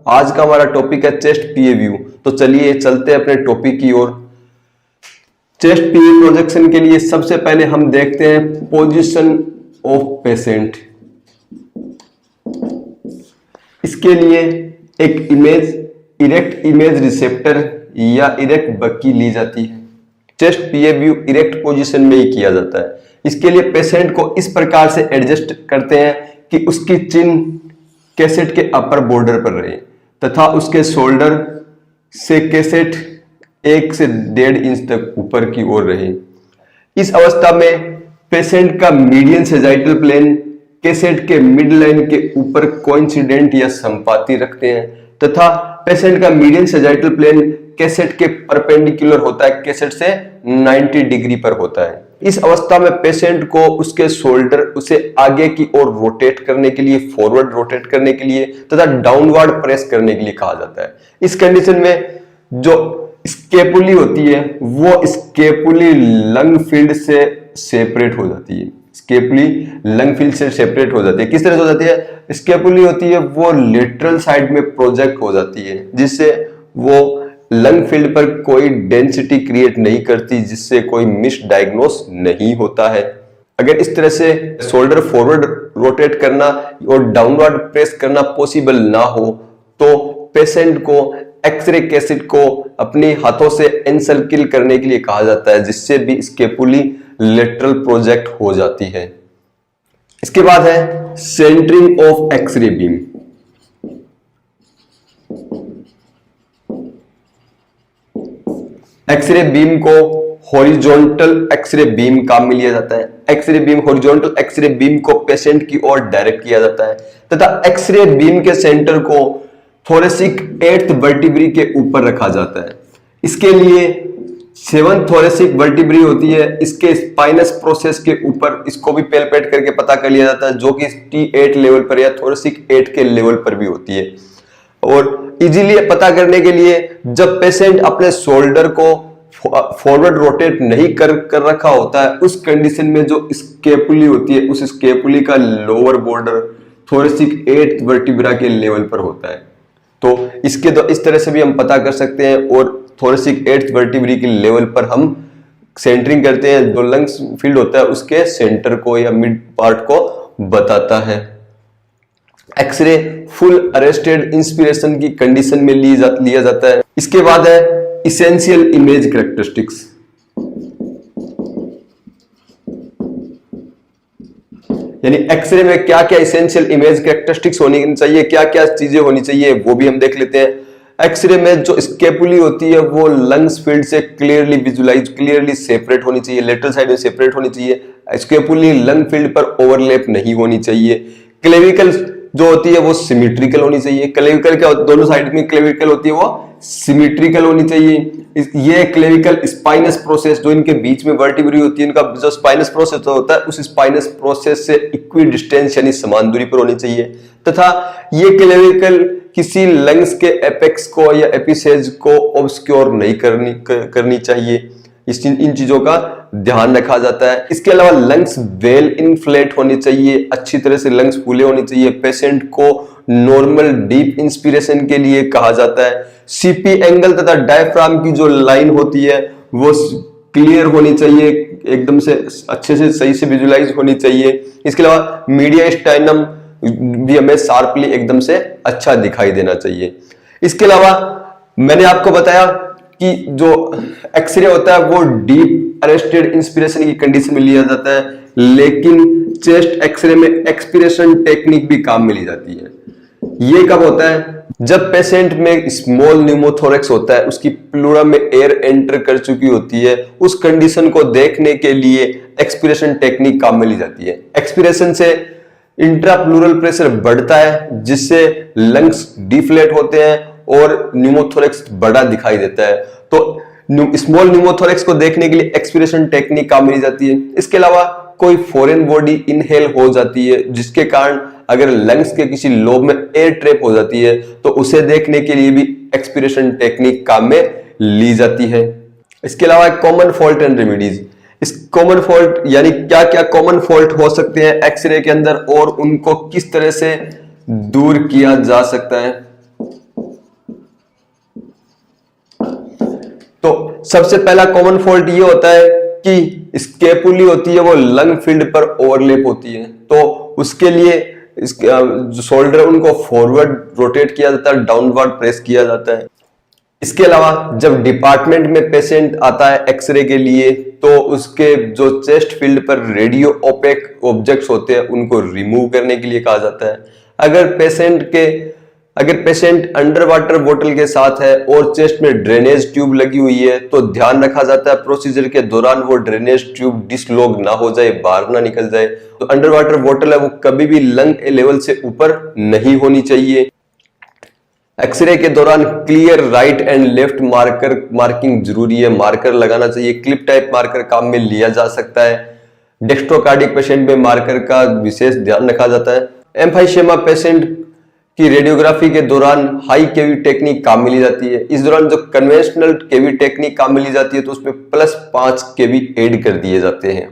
आज का हमारा टॉपिक है चेस्ट पीए व्यू। तो चलिए चलते हैं अपने टॉपिक की ओर। चेस्ट पीए प्रोजेक्शन के लिए सबसे पहले हम देखते हैं पोजीशन ऑफ पेशेंट। इसके लिए एक इमेज इरेक्ट इमेज रिसेप्टर या इरेक्ट बग्गी ली जाती है। चेस्ट पीए व्यू इरेक्ट पोजीशन में ही किया जाता है। इसके लिए पेशेंट को इस प्रकार से एडजस्ट करते हैं कि उसकी चिन कैसेट के अपर बॉर्डर पर रहे तथा उसके शोल्डर से कैसेट 1 से 1.5 इंच तक ऊपर की ओर रहे। इस अवस्था में पेशेंट का मीडियन सेजाइटल प्लेन कैसेट के मिड लाइन के ऊपर कोइंसिडेंट या संपाती रखते हैं तथा पेशेंट का मीडियन सेजाइटल प्लेन कैसेट के परपेंडिकुलर होता है, कैसेट से 90 डिग्री पर होता है। इस अवस्था में पेशेंट को उसके शोल्डर उसे आगे की ओर रोटेट करने के लिए, फॉरवर्ड रोटेट करने के लिए तथा डाउनवर्ड प्रेस करने के लिए कहा जाता है। इस कंडीशन में जो स्केपुली होती है वो स्केपुली लंग फील्ड से सेपरेट हो जाती है। स्केपुली लंग फील्ड से सेपरेट हो जाती है। किस तरह से हो जाती है? स्केपुली होती है वो लेटरल साइड में प्रोजेक्ट हो जाती है, जिससे वो लंग फील्ड पर कोई डेंसिटी क्रिएट नहीं करती, जिससे कोई मिस डायग्नोस नहीं होता है। अगर इस तरह से शोल्डर फॉरवर्ड रोटेट करना और डाउनवर्ड प्रेस करना पॉसिबल ना हो तो पेशेंट को एक्सरे कैसेट को अपने हाथों से एनसर्किल करने के लिए कहा जाता है, जिससे भी स्केपुली लेटरल प्रोजेक्ट हो जाती है। इसके बाद है centring of X ray beam. X ray beam को हॉरिजॉन्टल एक्सरे बीम काम में लिया जाता है। X ray beam horizontal X ray beam को पेशेंट की ओर डायरेक्ट किया जाता है तथा एक्सरे बीम के सेंटर को थोरेसिक 8th वर्टिब्री के ऊपर रखा जाता है। इसके लिए 7th थोरेसिक वर्टिब्री होती है, इसके स्पाइनस प्रोसेस के ऊपर इसको भी पैल्पेट करके पता कर लिया जाता है, जो कि T8 लेवल पर या थोरेसिक 8 के लेवल पर भी होती है। और इजीली पता करने के लिए जब पेशेंट अपने शोल्डर को फॉरवर्ड रोटेट नहीं कर रखा होता है, उस कंडीशन में जो स्केपुली होती है उस स्केपुली का lower border thoracic 8th vertebra के लेवल पर होता है। तो इसके तो इस तरह से भी हम पता कर सकते हैं। और थोरेसिक 8th वर्टिब्री के लेवल पर हम सेंटरिंग करते हैं, जो लंग्स फील्ड होता है उसके सेंटर को या मिड पार्ट को बताता है। एक्सरे फुल अरेस्टेड इंस्पिरेशन की कंडीशन में लिया जाता है। इसके बाद है इसेंशियल इमेज कैरेक्टरिस्टिक्स। यानी एक्सरे में क्या क्या इसेंशियल इमेज कैरेक्टरिस्टिक्स होनी चाहिए, क्या क्या चीजें होनी चाहिए, वो भी हम देख लेते हैं। एक्सरे में जो स्केपुली होती है वो लंग्स फील्ड से क्लियरली सेपरेट होनी चाहिए, लेटरल साइड में सेपरेट होनी चाहिए। स्केपुली लंग फील्ड पर ओवरलैप नहीं होनी चाहिए। क्लेविकल जो होती है वो सिमेट्रिकल होनी चाहिए। क्लेविकल क्या दोनों साइड में क्लेविकल होती है वो सिमेट्रिकल होनी चाहिए। ये क्लेविकल स्पाइनस प्रोसेस जो इनके बीच में वर्टिब्री होती है, इनका जो स्पाइनस प्रोसेस होता है उस स्पाइनस प्रोसेस से इक्वी डिस्टेंस यानी समान दूरी पर होनी चाहिए तथा ये क्लेविकल किसी लंग्स के एपेक्स को या एपिसेज को ऑब्स्क्योर नहीं करनी चाहिए। इन चीजों का ध्यान रखा जाता है। इसके अलावा लंग्स वेल इन्फ्लेट होने चाहिए, अच्छी तरह से लंग्स फूले होने चाहिए। पेशेंट को नॉर्मल डीप इंस्पिरेशन के लिए कहा जाता है। सीपी एंगल तथा डायफ्राम की जो लाइन होती है वो क्लियर होनी चाहिए, एकदम से अच्छे से सही से विजुलाइज होनी चाहिए। इसके अलावा मीडिया स्टाइनम भी हमें शार्पली एकदम से अच्छा दिखाई देना चाहिए। इसके अलावा मैंने आपको बताया कि जो एक्सरे होता है वो डीप अरेस्टेड इंस्पिरेशन की कंडीशन में लिया जाता है, लेकिन चेस्ट एक्सरे में एक्सपिरेशन टेक्निक भी काम में ली जाती है। ये कब होता है? जब पेशेंट में स्मॉल न्यूमोथोरेक्स होता है, उसकी प्लूरा में एयर एंटर कर चुकी होती है, उस कंडीशन को देखने के लिए एक्सपिरेशन टेक्निक काम में ली जाती है। एक्सपिरेशन से इंट्राप्लूरल प्रेशर बढ़ता है, जिससे लंग्स डिफ्लेट होते हैं और न्यूमोथोरेक्स बड़ा दिखाई देता है। तो स्मॉल न्यूमोथोरेक्स को देखने के लिए एक्सपिरेशन टेक्निक काम में ली जाती है। इसके अलावा कोई फॉरेन बॉडी इनहेल हो जाती है, जिसके कारण अगर लंग्स के किसी लोब में एयर ट्रैप हो जाती है तो उसे देखने के लिए भी एक्सपिरेशन टेक्निक काम में ली जाती है। इसके अलावा कॉमन फॉल्ट एंड रेमेडीज। इस कॉमन फॉल्ट यानी क्या क्या कॉमन फॉल्ट हो सकते हैं एक्सरे के अंदर और उनको किस तरह से दूर किया जा सकता है। सबसे पहला कॉमन फॉल्ट ये होता है कि स्केपुली होती है वो लंग फील्ड पर ओवरलैप होती है, तो उसके लिए जो शोल्डर उनको फॉरवर्ड रोटेट किया जाता है, डाउनवर्ड प्रेस किया जाता है। इसके अलावा जब डिपार्टमेंट में पेशेंट आता है एक्सरे के लिए तो उसके जो चेस्ट फील्ड पर रेडियो ओपेक ऑब्जेक्ट्स होते हैं उनको रिमूव करने के लिए कहा जाता है। अगर पेशेंट अंडर वाटर बोतल के साथ है और चेस्ट में ड्रेनेज ट्यूब लगी हुई है तो ध्यान रखा जाता है प्रोसीजर के दौरान वो ड्रेनेज ट्यूब डिसलॉग ना हो जाए, बाहर ना निकल जाए। तो अंडर वाटर बोतल है वो कभी भी लंग लेवल से ऊपर नहीं होनी चाहिए। एक्सरे के दौरान clear right and left marking जरूरी है, मार्कर लगाना चाहिए। क्लिप टाइप मार्कर काम में लिया जा सकता है। डेक्स्ट्रोकार्डिक पेशेंट में मार्कर का विशेष ध्यान रखा जाता है। एम्फाइसेमा पेशेंट की रेडियोग्राफी के दौरान हाई केवी टेक्निक काम में ली जाती है। इस दौरान जो कन्वेंशनल केवी टेक्निक काम में ली जाती है तो उसमें +5 केवी ऐड कर दिए जाते हैं।